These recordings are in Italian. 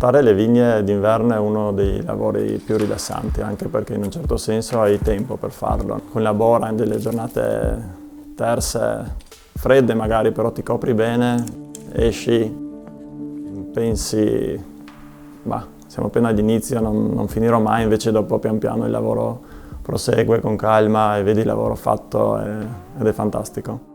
Sfruttare le vigne d'inverno è uno dei lavori più rilassanti, anche perché in un certo senso hai tempo per farlo. Con la bora in delle giornate terse, fredde magari, però ti copri bene, esci, pensi, bah, siamo appena all'inizio, non finirò mai, invece dopo pian piano il lavoro prosegue con calma e vedi il lavoro fatto ed è fantastico.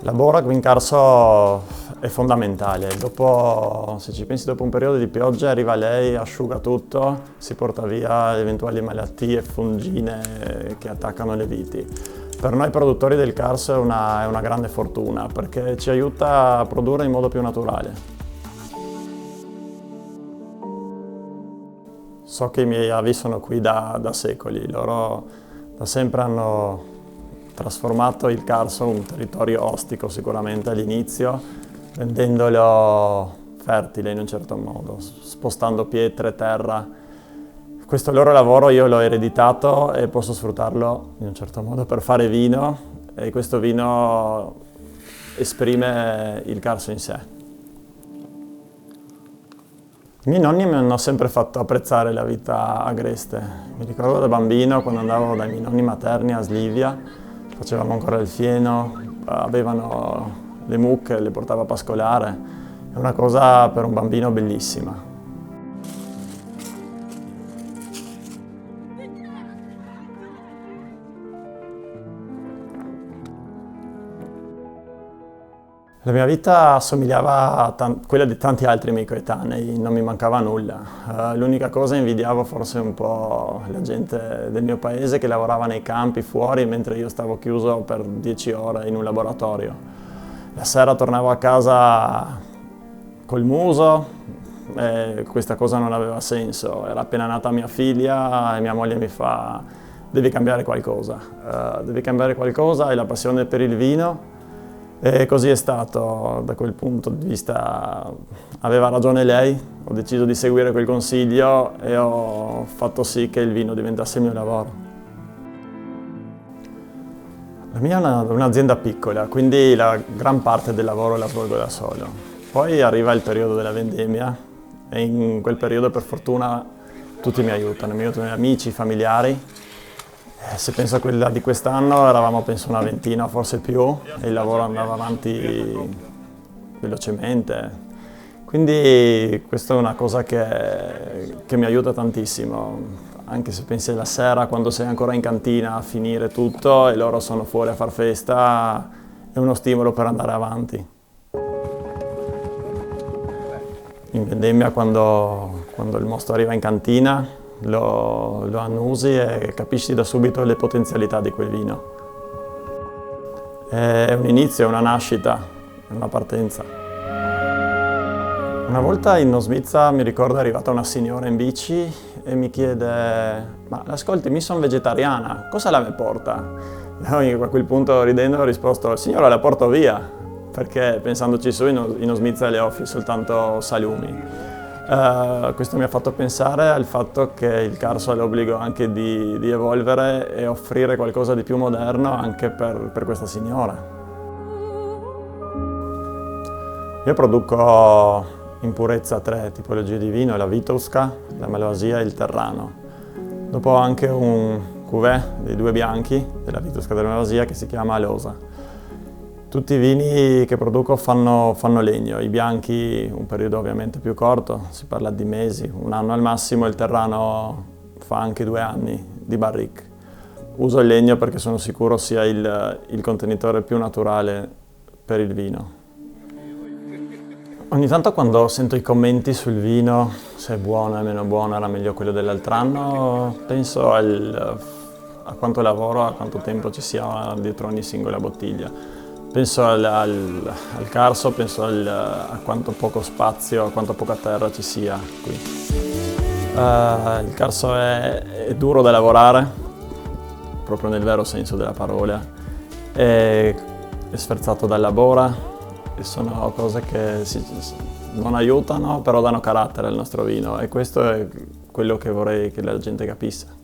La bora qui in Carso è fondamentale, se ci pensi dopo un periodo di pioggia arriva lei, asciuga tutto, si porta via eventuali malattie, fungine che attaccano le viti. Per noi produttori del Carso è una grande fortuna perché ci aiuta a produrre in modo più naturale. So che i miei avi sono qui da secoli, loro da sempre hanno trasformato il Carso in un territorio ostico sicuramente all'inizio, rendendolo fertile in un certo modo, spostando pietre, terra. Questo loro lavoro io l'ho ereditato e posso sfruttarlo in un certo modo per fare vino e questo vino esprime il Carso in sé. I miei nonni mi hanno sempre fatto apprezzare la vita agreste. Mi ricordo da bambino quando andavo dai miei nonni materni a Slivia, facevamo ancora il fieno, avevano le mucche, le portava a pascolare. È una cosa per un bambino bellissima. La mia vita assomigliava a quella di tanti altri miei coetanei, non mi mancava nulla. L'unica cosa invidiavo forse un po' la gente del mio paese che lavorava nei campi fuori mentre io stavo chiuso per 10 ore in un laboratorio. La sera tornavo a casa col muso e questa cosa non aveva senso. Era appena nata mia figlia e mia moglie mi fa: devi cambiare qualcosa. Devi cambiare qualcosa e la passione per il vino. E così è stato, da quel punto di vista aveva ragione lei, ho deciso di seguire quel consiglio e ho fatto sì che il vino diventasse il mio lavoro. La mia è un'azienda piccola, quindi la gran parte del lavoro la svolgo da solo. Poi arriva il periodo della vendemmia e in quel periodo per fortuna tutti mi aiutano amici, familiari. Se penso a quella di quest'anno eravamo penso una ventina, forse più, e il lavoro andava avanti velocemente. Quindi questa è una cosa che mi aiuta tantissimo, anche se pensi alla sera quando sei ancora in cantina a finire tutto e loro sono fuori a far festa, è uno stimolo per andare avanti. In vendemmia quando il mosto arriva in cantina lo annusi e capisci da subito le potenzialità di quel vino. È un inizio, è una nascita, è una partenza. Una volta in Nosmizza mi ricordo è arrivata una signora in bici e mi chiede: ma ascolti, mi sono vegetariana, cosa la me porta? Io a quel punto ridendo ho risposto: signora, la porto via, perché pensandoci su in Nosmizza le offri soltanto salumi. Questo mi ha fatto pensare al fatto che il Carso ha l'obbligo anche di evolvere e offrire qualcosa di più moderno anche per questa signora. Io produco in purezza 3 tipologie di vino: la Vitowska, la Malvasia e il Terrano. Dopo ho anche un cuvée dei 2 bianchi della Vitowska e della Malvasia che si chiama Alosa. Tutti i vini che produco fanno legno, i bianchi un periodo ovviamente più corto, si parla di mesi, 1 anno al massimo, il Terrano fa anche 2 anni di barrique. Uso il legno perché sono sicuro sia il contenitore più naturale per il vino. Ogni tanto quando sento i commenti sul vino, se è buono, è meno buono, era meglio quello dell'altro anno, penso a quanto lavoro, a quanto tempo ci sia dietro ogni singola bottiglia. Penso al Carso, penso a quanto poco spazio, a quanto poca terra ci sia qui. Il Carso è duro da lavorare, proprio nel vero senso della parola. È sferzato dalla bora, sono cose che non aiutano, però danno carattere al nostro vino, e questo è quello che vorrei che la gente capisse.